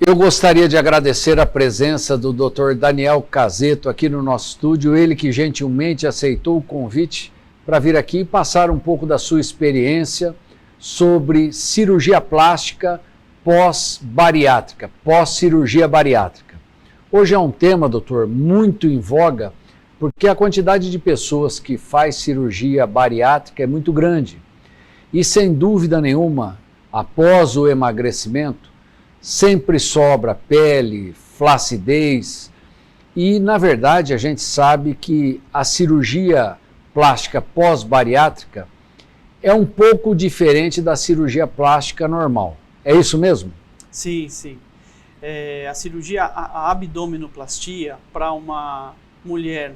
Eu gostaria de agradecer a presença do Dr. Daniel Caseto aqui no nosso estúdio, ele que gentilmente aceitou o convite para vir aqui e passar um pouco da sua experiência sobre cirurgia plástica pós-bariátrica, pós-cirurgia bariátrica. Hoje é um tema, doutor, muito em voga, porque a quantidade de pessoas que faz cirurgia bariátrica é muito grande. E sem dúvida nenhuma, após o emagrecimento, sempre sobra pele, flacidez e, na verdade, a gente sabe que a cirurgia plástica pós-bariátrica é um pouco diferente da cirurgia plástica normal. É isso mesmo? Sim, sim. A cirurgia, a abdominoplastia, para uma mulher,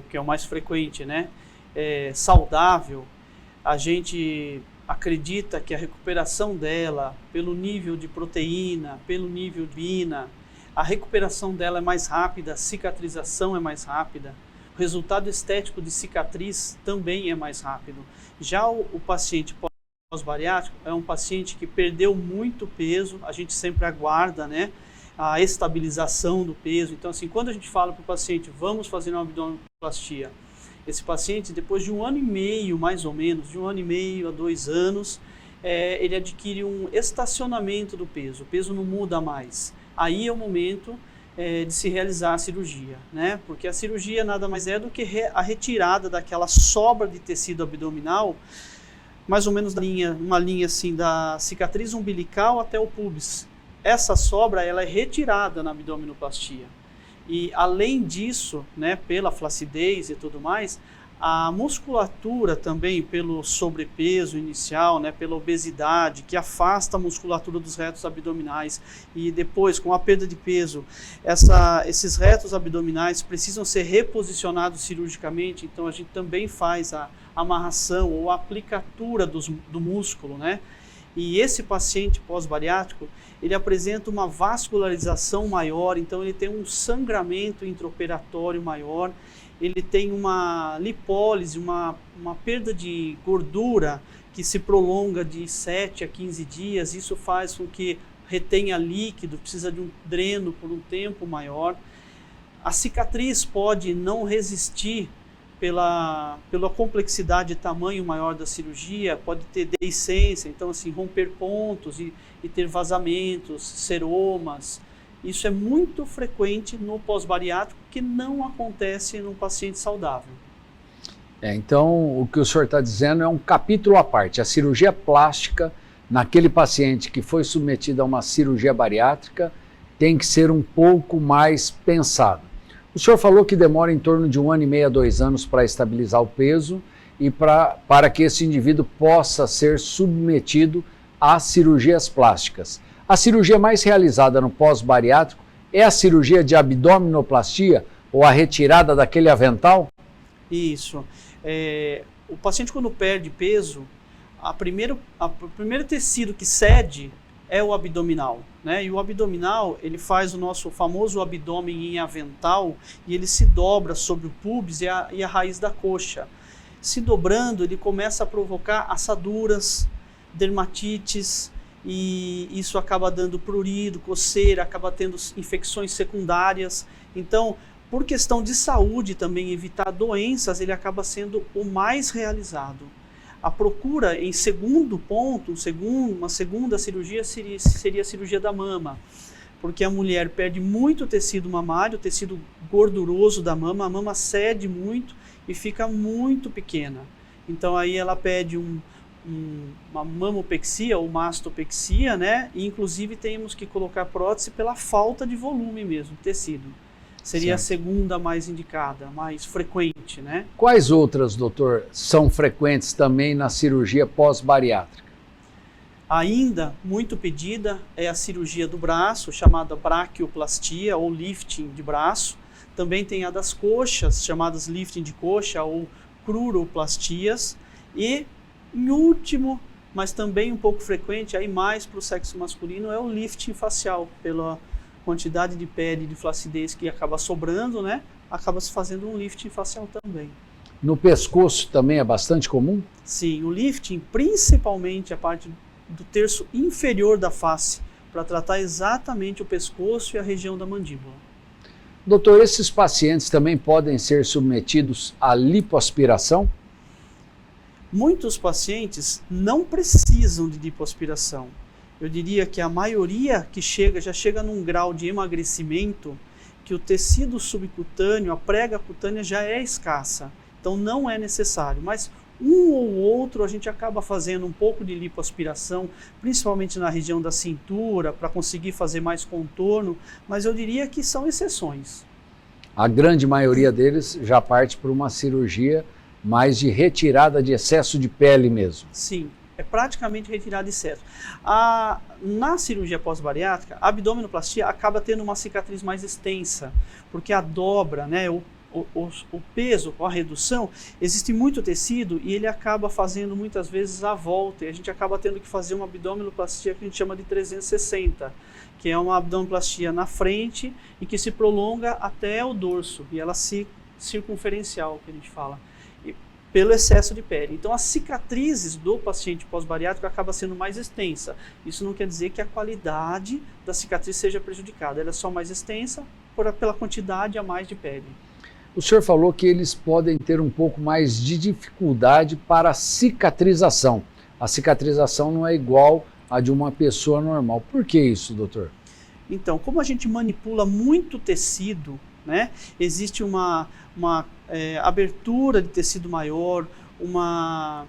que é o mais frequente, né, saudável, a gente acredita que a recuperação dela, pelo nível de proteína, pelo nível de bina, a recuperação dela é mais rápida, a cicatrização é mais rápida, o resultado estético de cicatriz também é mais rápido. Já o paciente pós-bariátrico é um paciente que perdeu muito peso, a gente sempre aguarda, né, a estabilização do peso. Então, assim, quando a gente fala para o paciente, vamos fazer uma abdominoplastia, esse paciente, depois de 1 ano e meio, mais ou menos, de 1 ano e meio a 2 anos, ele adquire um estacionamento do peso, o peso não muda mais. Aí é o momento de se realizar a cirurgia, né? Porque a cirurgia nada mais é do que a retirada daquela sobra de tecido abdominal, mais ou menos uma linha assim da cicatriz umbilical até o púbis. Essa sobra ela é retirada na abdominoplastia. E além disso, né, pela flacidez e tudo mais, a musculatura também pelo sobrepeso inicial, né, pela obesidade, que afasta a musculatura dos retos abdominais, e depois com a perda de peso, esses retos abdominais precisam ser reposicionados cirurgicamente, então a gente também faz a amarração ou a aplicatura do músculo, né? E esse paciente pós-bariátrico, ele apresenta uma vascularização maior, então ele tem um sangramento intraoperatório maior, ele tem uma lipólise, uma perda de gordura que se prolonga de 7 a 15 dias, isso faz com que retenha líquido, precisa de um dreno por um tempo maior. A cicatriz pode não resistir pela complexidade e tamanho maior da cirurgia, pode ter deiscência, então assim, romper pontos e ter vazamentos, seromas. Isso é muito frequente no pós-bariátrico, que não acontece no paciente saudável. Então, o que o senhor está dizendo é um capítulo à parte. A cirurgia plástica, naquele paciente que foi submetido a uma cirurgia bariátrica, tem que ser um pouco mais pensada. O senhor falou que demora em torno de 1 ano e meio a 2 anos para estabilizar o peso e para que esse indivíduo possa ser submetido a cirurgias plásticas. A cirurgia mais realizada no pós-bariátrico é a cirurgia de abdominoplastia ou a retirada daquele avental? Isso. O paciente, quando perde peso, o primeiro tecido que cede é o abdominal, né? E o abdominal, ele faz o nosso famoso abdômen em avental e ele se dobra sobre o púbis e a raiz da coxa. Se dobrando, ele começa a provocar assaduras, dermatites, e isso acaba dando prurido, coceira, acaba tendo infecções secundárias. Então, por questão de saúde também, evitar doenças, ele acaba sendo o mais realizado. A procura em segundo ponto, uma segunda cirurgia seria a cirurgia da mama, porque a mulher perde muito tecido mamário, tecido gorduroso da mama, a mama cede muito e fica muito pequena. Então aí ela pede uma mamopexia ou mastopexia, né? E inclusive temos que colocar prótese pela falta de volume mesmo, tecido. Seria a segunda mais indicada, mais frequente, né? Quais outras, doutor, são frequentes também na cirurgia pós-bariátrica? Ainda muito pedida é a cirurgia do braço, chamada braquioplastia ou lifting de braço. Também tem a das coxas, chamadas lifting de coxa ou cruroplastias. E, em último, mas também um pouco frequente, aí mais para o sexo masculino, é o lifting facial, pela quantidade de pele, de flacidez que acaba sobrando, né? Acaba se fazendo um lifting facial também. No pescoço também é bastante comum? Sim, o lifting, principalmente a parte do terço inferior da face, para tratar exatamente o pescoço e a região da mandíbula. Doutor, esses pacientes também podem ser submetidos à lipoaspiração? Muitos pacientes não precisam de lipoaspiração. Eu diria que a maioria que já chega num grau de emagrecimento que o tecido subcutâneo, a prega cutânea já é escassa. Então não é necessário, mas um ou outro a gente acaba fazendo um pouco de lipoaspiração, principalmente na região da cintura, para conseguir fazer mais contorno, mas eu diria que são exceções. A grande maioria deles já parte por uma cirurgia mais de retirada de excesso de pele mesmo. Sim, é praticamente retirada de excesso. Na cirurgia pós-bariátrica, a abdominoplastia acaba tendo uma cicatriz mais extensa, porque a dobra, né, o peso, a redução, existe muito tecido e ele acaba fazendo muitas vezes a volta, e a gente acaba tendo que fazer uma abdominoplastia que a gente chama de 360, que é uma abdominoplastia na frente e que se prolonga até o dorso, e ela circunferencial, que a gente fala, pelo excesso de pele. Então as cicatrizes do paciente pós-bariátrico acaba sendo mais extensa. Isso não quer dizer que a qualidade da cicatriz seja prejudicada, ela é só mais extensa pela quantidade a mais de pele. O senhor falou que eles podem ter um pouco mais de dificuldade para a cicatrização. A cicatrização não é igual à de uma pessoa normal. Por que isso, doutor? Então, como a gente manipula muito tecido, né, existe uma abertura de tecido maior, uma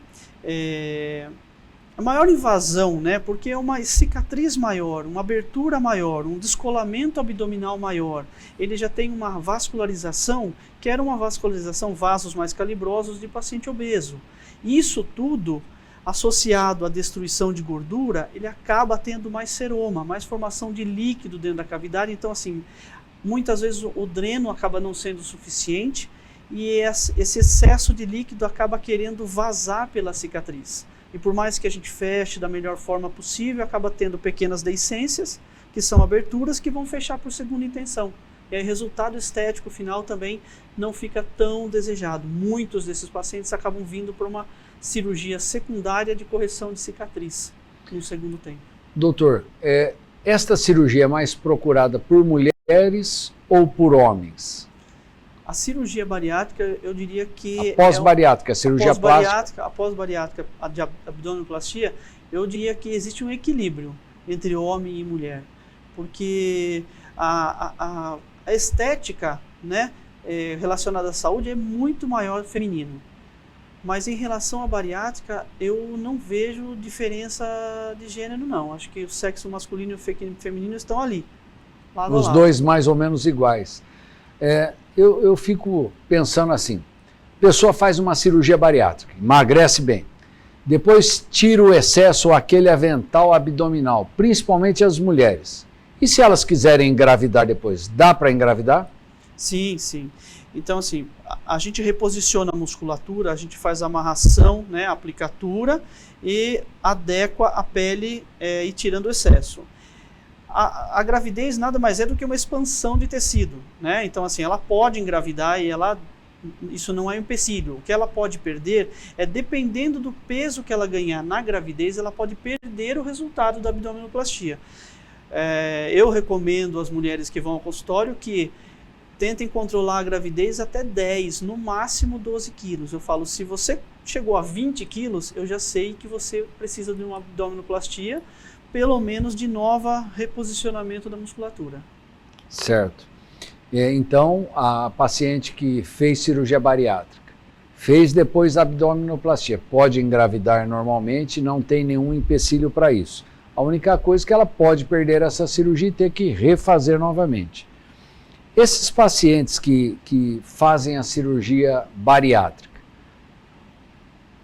maior invasão, né, porque é uma cicatriz maior, uma abertura maior, um descolamento abdominal maior. Ele já tem uma vascularização, que era uma vascularização, vasos mais calibrosos de paciente obeso. Isso tudo, associado à destruição de gordura, ele acaba tendo mais seroma, mais formação de líquido dentro da cavidade. Então, assim, muitas vezes o dreno acaba não sendo suficiente e esse excesso de líquido acaba querendo vazar pela cicatriz. E por mais que a gente feche da melhor forma possível, acaba tendo pequenas deiscências, que são aberturas que vão fechar por segunda intenção. E aí o resultado estético final também não fica tão desejado. Muitos desses pacientes acabam vindo para uma cirurgia secundária de correção de cicatriz no segundo tempo. Doutor, esta cirurgia é mais procurada por mulheres ou por homens? A cirurgia bariátrica, eu diria que... A pós-bariátrica, a cirurgia plástica? A pós-bariátrica, a de abdominoplastia, eu diria que existe um equilíbrio entre homem e mulher. Porque a estética, né, relacionada à saúde é muito maior feminino. Mas em relação à bariátrica, eu não vejo diferença de gênero, não. Acho que o sexo masculino e o feminino estão ali, lado a lado. Os dois mais ou menos iguais. Eu fico pensando assim, a pessoa faz uma cirurgia bariátrica, emagrece bem, depois tira o excesso ou aquele avental abdominal, principalmente as mulheres. E se elas quiserem engravidar depois, dá para engravidar? Sim, sim. Então, assim, a gente reposiciona a musculatura, a gente faz a amarração, né, a aplicatura e adequa a pele e tirando o excesso. A gravidez nada mais é do que uma expansão de tecido, né? Então, assim, ela pode engravidar e isso não é um empecilho. O que ela pode perder é, dependendo do peso que ela ganhar na gravidez, ela pode perder o resultado da abdominoplastia. Eu recomendo às mulheres que vão ao consultório que tentem controlar a gravidez até 10, no máximo 12 quilos. Eu falo, se você chegou a 20 quilos, eu já sei que você precisa de uma abdominoplastia, pelo menos de nova reposicionamento da musculatura. Certo. Então, a paciente que fez cirurgia bariátrica, fez depois abdominoplastia, pode engravidar normalmente, não tem nenhum empecilho para isso. A única coisa é que ela pode perder essa cirurgia e ter que refazer novamente. Esses pacientes que fazem a cirurgia bariátrica,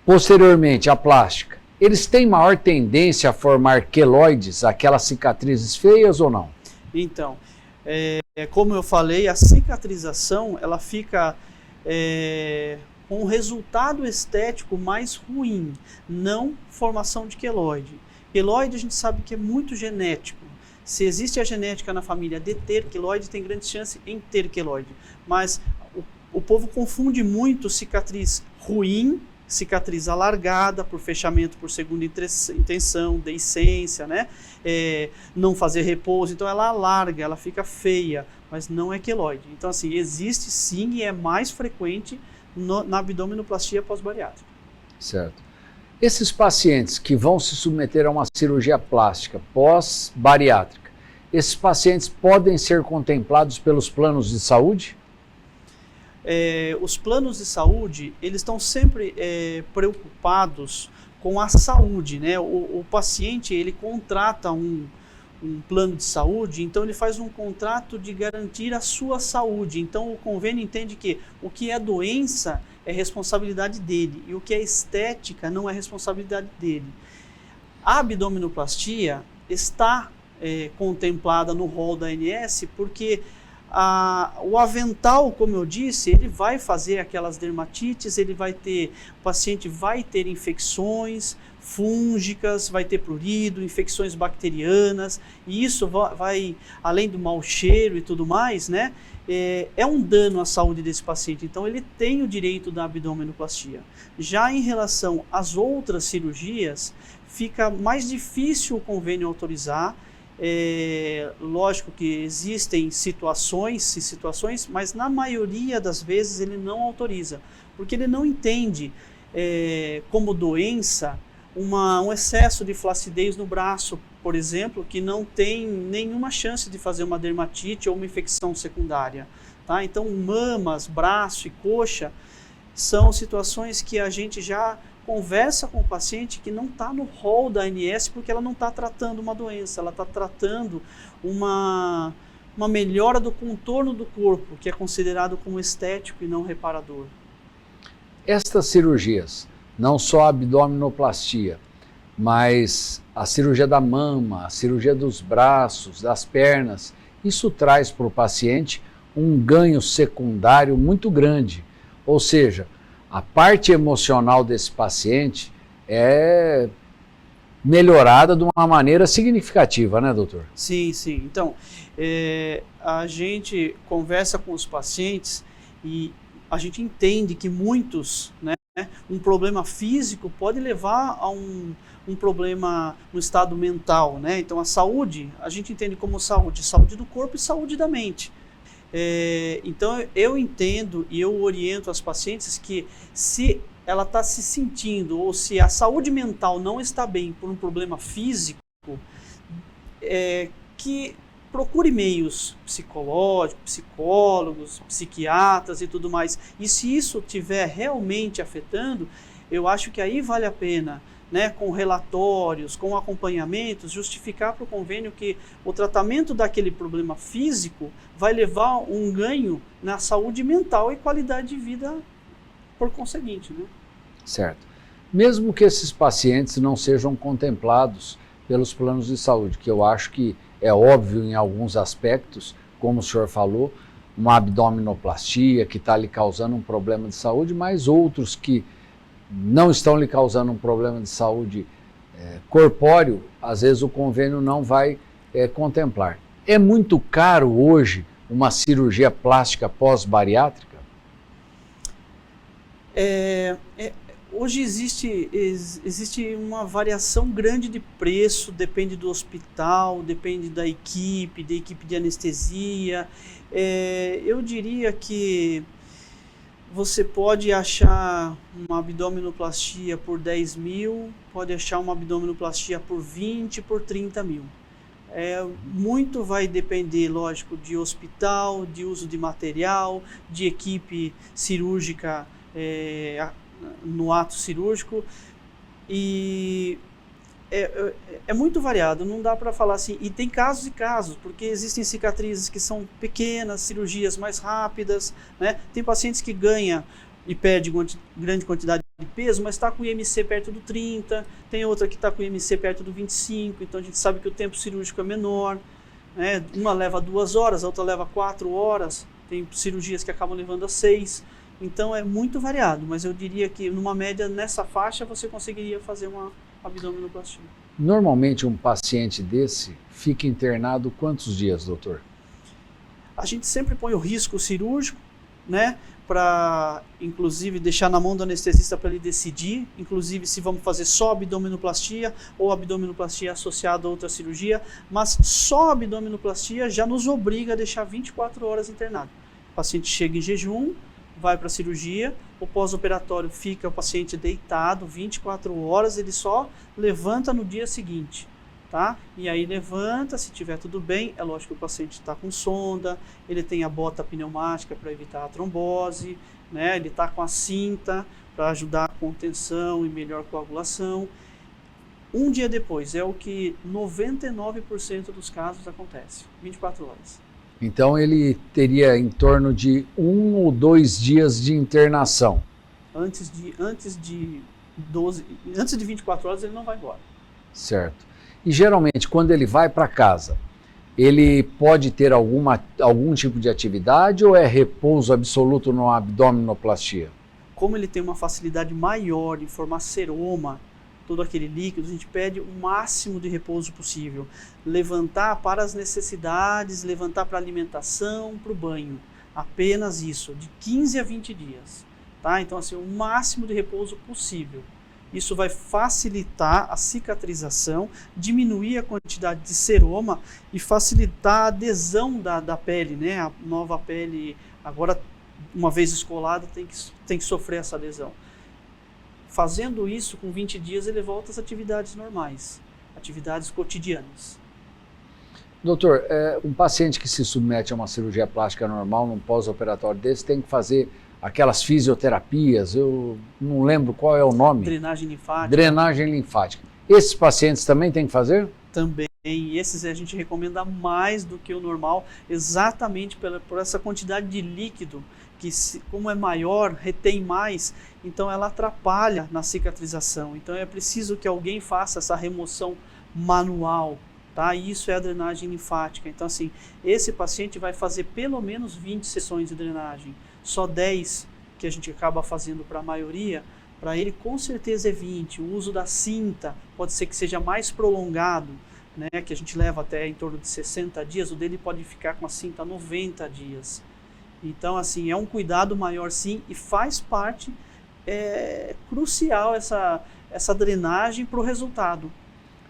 posteriormente a plástica, eles têm maior tendência a formar queloides, aquelas cicatrizes feias ou não? Então, como eu falei, a cicatrização ela fica com um resultado estético mais ruim, não formação de queloide. Queloide a gente sabe que é muito genético. Se existe a genética na família de ter queloide, tem grande chance em ter queloide. Mas o povo confunde muito cicatriz ruim, cicatriz alargada por fechamento por segunda intenção, deiscência, né? Não fazer repouso, então ela alarga, ela fica feia, mas não é queloide. Então assim, existe sim e é mais frequente na abdominoplastia pós-bariátrica. Certo. Esses pacientes que vão se submeter a uma cirurgia plástica pós-bariátrica, esses pacientes podem ser contemplados pelos planos de saúde? Os planos de saúde, eles estão sempre preocupados com a saúde, né? O paciente, ele contrata um plano de saúde, então ele faz um contrato de garantir a sua saúde. Então o convênio entende que o que é doença é responsabilidade dele e o que é estética não é responsabilidade dele. A abdominoplastia está contemplada no rol da ANS porque o avental, como eu disse, ele vai fazer aquelas dermatites, o paciente vai ter infecções fúngicas, vai ter prurido, infecções bacterianas, e isso vai além do mau cheiro e tudo mais, né? É um dano à saúde desse paciente, então ele tem o direito da abdominoplastia. Já em relação às outras cirurgias, fica mais difícil o convênio autorizar. Lógico que existem situações, mas na maioria das vezes ele não autoriza, porque ele não entende como doença um excesso de flacidez no braço, por exemplo, que não tem nenhuma chance de fazer uma dermatite ou uma infecção secundária. Tá? Então, mamas, braço e coxa são situações que a gente já conversa com o paciente que não está no rol da ANS porque ela não está tratando uma doença, ela está tratando uma melhora do contorno do corpo, que é considerado como estético e não reparador. Estas cirurgias, não só a abdominoplastia, mas a cirurgia da mama, a cirurgia dos braços, das pernas, isso traz para o paciente um ganho secundário muito grande, ou seja, a parte emocional desse paciente é melhorada de uma maneira significativa, né, doutor? Sim, sim. Então, a gente conversa com os pacientes e a gente entende que muitos, né, um problema físico pode levar a um problema no estado mental, né? Então, a saúde, a gente entende como saúde do corpo e saúde da mente. Então eu entendo e eu oriento as pacientes que se ela está se sentindo ou se a saúde mental não está bem por um problema físico, que procure meios psicológicos, psicólogos, psiquiatras e tudo mais. E se isso estiver realmente afetando, eu acho que aí vale a pena, né, com relatórios, com acompanhamentos, justificar para o convênio que o tratamento daquele problema físico vai levar um ganho na saúde mental e qualidade de vida por conseguinte, né? Certo. Mesmo que esses pacientes não sejam contemplados pelos planos de saúde, que eu acho que é óbvio em alguns aspectos, como o senhor falou, uma abdominoplastia que está lhe causando um problema de saúde, mas outros que não estão lhe causando um problema de saúde corpóreo, às vezes o convênio não vai contemplar. É muito caro hoje uma cirurgia plástica pós-bariátrica? Hoje existe uma variação grande de preço, depende do hospital, depende da equipe de anestesia. Eu diria que você pode achar uma abdominoplastia por 10 mil, pode achar uma abdominoplastia por 20, por 30 mil. Muito vai depender, lógico, de hospital, de uso de material, de equipe cirúrgica no ato cirúrgico, e é muito variado, não dá para falar assim, e tem casos e casos, porque existem cicatrizes que são pequenas, cirurgias mais rápidas, né? Tem pacientes que ganham e perdem grande quantidade de peso, mas está com o IMC perto do 30, tem outra que está com o IMC perto do 25, então a gente sabe que o tempo cirúrgico é menor, né? Uma leva 2 horas, a outra leva 4 horas, tem cirurgias que acabam levando a 6, então é muito variado, mas eu diria que numa média nessa faixa você conseguiria fazer uma abdominoplastia. Normalmente um paciente desse fica internado quantos dias, doutor? A gente sempre põe o risco cirúrgico, né? para, inclusive, deixar na mão do anestesista para ele decidir, inclusive, se vamos fazer só abdominoplastia ou abdominoplastia associada a outra cirurgia, mas só a abdominoplastia já nos obriga a deixar 24 horas internado. O paciente chega em jejum, vai para a cirurgia, o pós-operatório fica o paciente deitado 24 horas, ele só levanta no dia seguinte. Tá? E aí levanta, se tiver tudo bem, é lógico que o paciente está com sonda, ele tem a bota pneumática para evitar a trombose, né? Ele está com a cinta para ajudar a contenção e melhor coagulação. Um dia depois, é o que 99% dos casos acontece, 24 horas. Então ele teria em torno de 1 ou 2 dias de internação. Antes de 24 horas ele não vai embora. Certo. E geralmente, quando ele vai para casa, ele pode ter algum tipo de atividade ou é repouso absoluto na abdominoplastia? Como ele tem uma facilidade maior em formar seroma, todo aquele líquido, a gente pede o máximo de repouso possível. Levantar para as necessidades, levantar para a alimentação, para o banho. Apenas isso, de 15 a 20 dias. Tá? Então, assim, o máximo de repouso possível. Isso vai facilitar a cicatrização, diminuir a quantidade de seroma e facilitar a adesão da pele, né? A nova pele, agora, uma vez escolada, tem que sofrer essa adesão. Fazendo isso, com 20 dias, ele volta às atividades normais, atividades cotidianas. Doutor, um paciente que se submete a uma cirurgia plástica normal, num pós-operatório desse, tem que fazer aquelas fisioterapias, eu não lembro qual é o nome. Drenagem linfática. Drenagem linfática. Esses pacientes também têm que fazer? Também. E esses a gente recomenda mais do que o normal, exatamente por essa quantidade de líquido, que como é maior, retém mais, então ela atrapalha na cicatrização. Então é preciso que alguém faça essa remoção manual. Tá? Isso é a drenagem linfática. Então, assim, esse paciente vai fazer pelo menos 20 sessões de drenagem. Só 10 que a gente acaba fazendo para a maioria, para ele com certeza é 20. O uso da cinta pode ser que seja mais prolongado, né? Que a gente leva até em torno de 60 dias, o dele pode ficar com a cinta 90 dias. Então, assim, é um cuidado maior sim e faz parte, crucial essa drenagem para o resultado.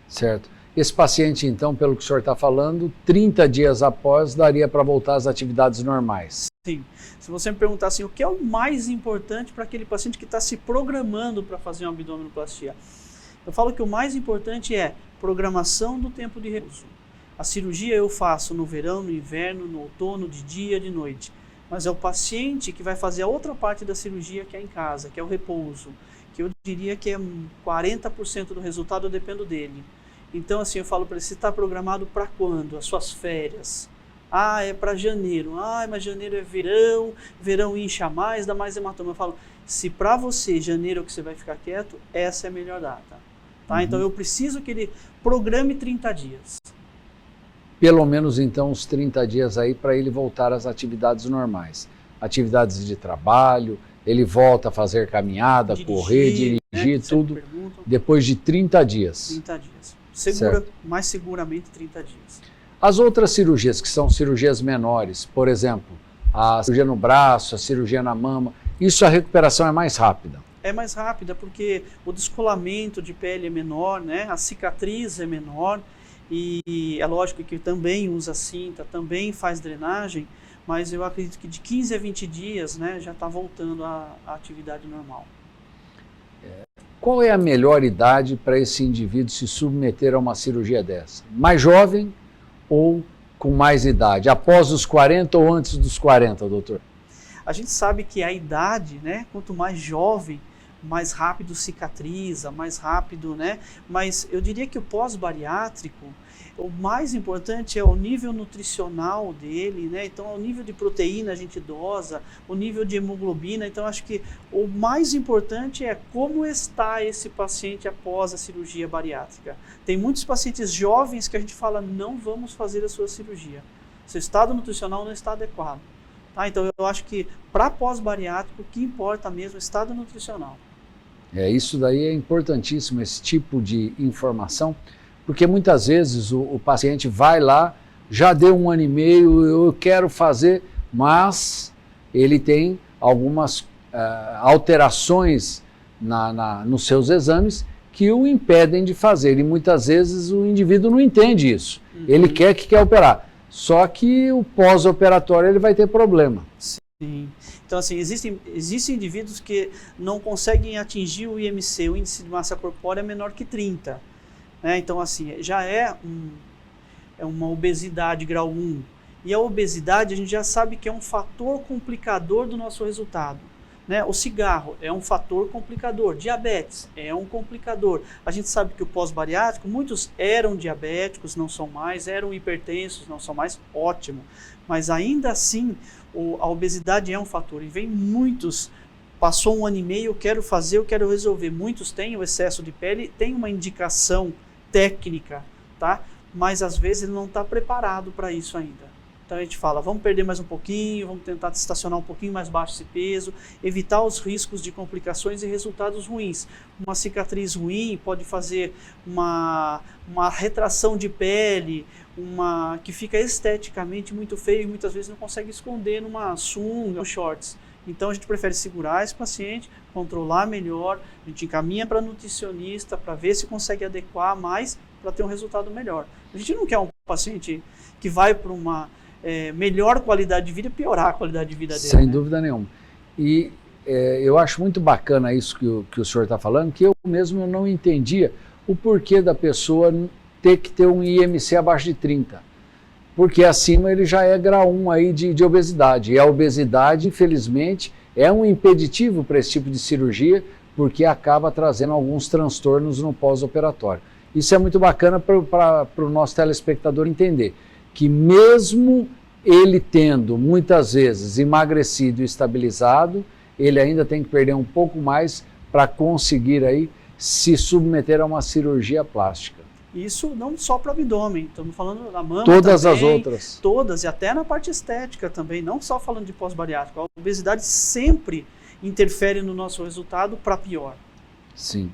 Certo. Esse paciente, então, pelo que o senhor está falando, 30 dias após daria para voltar às atividades normais. Sim. Se você me perguntar assim, o que é o mais importante para aquele paciente que está se programando para fazer uma abdominoplastia? Eu falo que o mais importante é programação do tempo de repouso. A cirurgia eu faço no verão, no inverno, no outono, de dia, de noite. Mas é o paciente que vai fazer a outra parte da cirurgia que é em casa, que é o repouso. Que eu diria que é 40% do resultado, eu dependo dele. Então, assim, eu falo para ele, você está programado para quando? As suas férias. Ah, é para janeiro. Ah, mas janeiro é verão, verão incha mais, dá mais hematoma. Eu falo, se para você janeiro é o que você vai ficar quieto, essa é a melhor data. Tá? Então, eu preciso que ele programe 30 dias. Pelo menos, então, uns 30 dias aí para ele voltar às atividades normais. Atividades de trabalho, ele volta a fazer caminhada, correr, dirigir, né? Tudo, depois de 30 dias. 30 dias. Mais seguramente 30 dias. As outras cirurgias, que são cirurgias menores, por exemplo, a cirurgia no braço, a cirurgia na mama, isso a recuperação é mais rápida? É mais rápida porque o descolamento de pele é menor, né? A cicatriz é menor e é lógico que também usa cinta, também faz drenagem, mas eu acredito que de 15 a 20 dias, né, já está voltando à atividade normal. Qual é a melhor idade para esse indivíduo se submeter a uma cirurgia dessa? Mais jovem ou com mais idade? Após os 40 ou antes dos 40, doutor? A gente sabe que a idade, né, quanto mais jovem, mais rápido cicatriza, mais rápido, né? Mas eu diria que o pós-bariátrico, o mais importante é o nível nutricional dele, né? Então, o nível de proteína a gente dosa, o nível de hemoglobina. Então, acho que o mais importante é como está esse paciente após a cirurgia bariátrica. Tem muitos pacientes jovens que a gente fala, não vamos fazer a sua cirurgia. Seu estado nutricional não está adequado. Tá? Então, eu acho que para pós-bariátrico, o que importa mesmo é o estado nutricional. Isso daí é importantíssimo, esse tipo de informação, porque muitas vezes o paciente vai lá, já deu 1 ano e meio, eu quero fazer, mas ele tem algumas alterações nos seus exames que o impedem de fazer. E muitas vezes o indivíduo não entende isso. Ele quer operar. Só que o pós-operatório ele vai ter problema. Sim. Então, assim, existem indivíduos que não conseguem atingir o IMC, o índice de massa corpórea menor que 30. Né? Então, assim, já é uma obesidade grau 1. E a obesidade, a gente já sabe que é um fator complicador do nosso resultado. Né? O cigarro é um fator complicador, diabetes é um complicador. A gente sabe que o pós-bariátrico, muitos eram diabéticos, não são mais, eram hipertensos, não são mais, ótimo. Mas ainda assim, a obesidade é um fator. E vem muitos, passou 1 ano e meio, eu quero fazer, eu quero resolver. Muitos têm o excesso de pele, tem uma indicação técnica, tá? Mas às vezes ele não está preparado para isso ainda. Então a gente fala, vamos perder mais um pouquinho, vamos tentar estacionar um pouquinho mais baixo esse peso, evitar os riscos de complicações e resultados ruins. Uma cicatriz ruim pode fazer uma retração de pele, que fica esteticamente muito feio e muitas vezes não consegue esconder numa sunga ou shorts. Então a gente prefere segurar esse paciente, controlar melhor, a gente encaminha para nutricionista para ver se consegue adequar mais para ter um resultado melhor. A gente não quer um paciente que vai para uma melhor qualidade de vida e piorar a qualidade de vida dele. Sem dúvida nenhuma. E eu acho muito bacana isso que o senhor está falando, que eu mesmo não entendia o porquê da pessoa ter que ter um IMC abaixo de 30. Porque acima ele já é grau 1 aí de obesidade. E a obesidade, infelizmente, é um impeditivo para esse tipo de cirurgia, porque acaba trazendo alguns transtornos no pós-operatório. Isso é muito bacana para o nosso telespectador entender, que mesmo ele tendo muitas vezes emagrecido e estabilizado, ele ainda tem que perder um pouco mais para conseguir aí se submeter a uma cirurgia plástica. Isso não só para o abdômen, estamos falando da mama todas também, as outras. Todas, e até na parte estética também, não só falando de pós-bariátrico. A obesidade sempre interfere no nosso resultado para pior. Sim.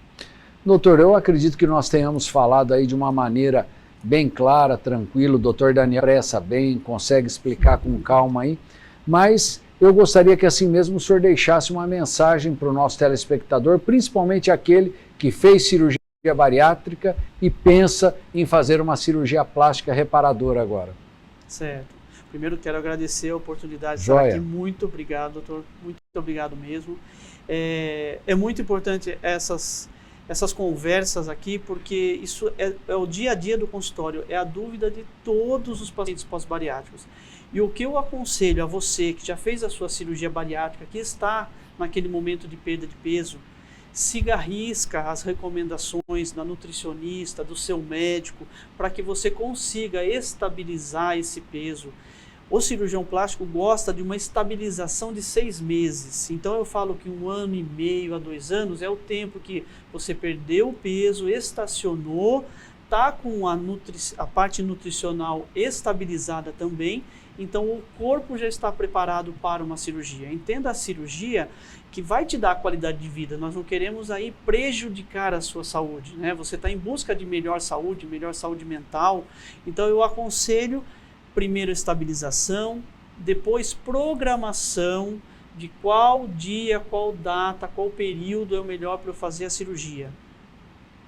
Doutor, eu acredito que nós tenhamos falado aí de uma maneira bem clara, tranquila. O doutor Daniel expressa bem, consegue explicar com calma aí, mas eu gostaria que assim mesmo o senhor deixasse uma mensagem para o nosso telespectador, principalmente aquele que fez cirurgia bariátrica e pensa em fazer uma cirurgia plástica reparadora agora. Certo. Primeiro quero agradecer a oportunidade de Joia. estar aqui. Muito obrigado, doutor. Muito obrigado mesmo. É muito importante essas conversas aqui, porque isso é o dia a dia do consultório, é a dúvida de todos os pacientes pós-bariátricos. E o que eu aconselho a você que já fez a sua cirurgia bariátrica, que está naquele momento de perda de peso, siga à risca as recomendações da nutricionista, do seu médico, para que você consiga estabilizar esse peso. O cirurgião plástico gosta de uma estabilização de 6 meses. Então eu falo que 1 ano e meio a 2 anos é o tempo que você perdeu o peso, estacionou, está com a parte nutricional estabilizada também, então o corpo já está preparado para uma cirurgia. Entenda a cirurgia que vai te dar qualidade de vida, nós não queremos aí prejudicar a sua saúde, né? Você está em busca de melhor saúde mental, então eu aconselho primeiro estabilização, depois programação de qual dia, qual data, qual período é o melhor para eu fazer a cirurgia.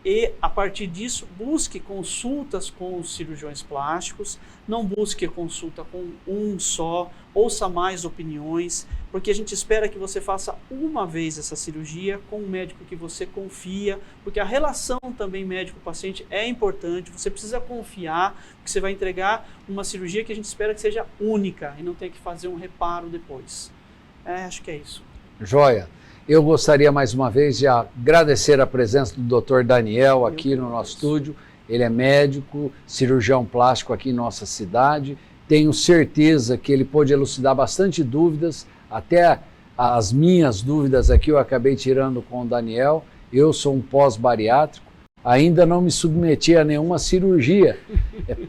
E, a partir disso, busque consultas com os cirurgiões plásticos, não busque consulta com um só, ouça mais opiniões, porque a gente espera que você faça uma vez essa cirurgia com um médico que você confia, porque a relação também médico-paciente é importante, você precisa confiar, porque você vai entregar uma cirurgia que a gente espera que seja única e não tenha que fazer um reparo depois. Acho que é isso. Joia. Eu gostaria mais uma vez de agradecer a presença do Dr. Daniel aqui no nosso estúdio. Ele é médico, cirurgião plástico aqui em nossa cidade. Tenho certeza que ele pôde elucidar bastante dúvidas, até as minhas dúvidas aqui eu acabei tirando com o Daniel. Eu sou um pós-bariátrico, ainda não me submeti a nenhuma cirurgia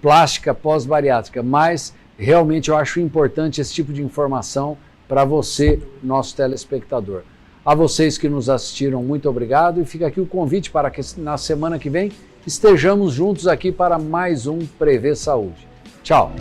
plástica pós-bariátrica, mas realmente eu acho importante esse tipo de informação para você, nosso telespectador. A vocês que nos assistiram, muito obrigado, e fica aqui o convite para que na semana que vem estejamos juntos aqui para mais um Prevê Saúde. Tchau!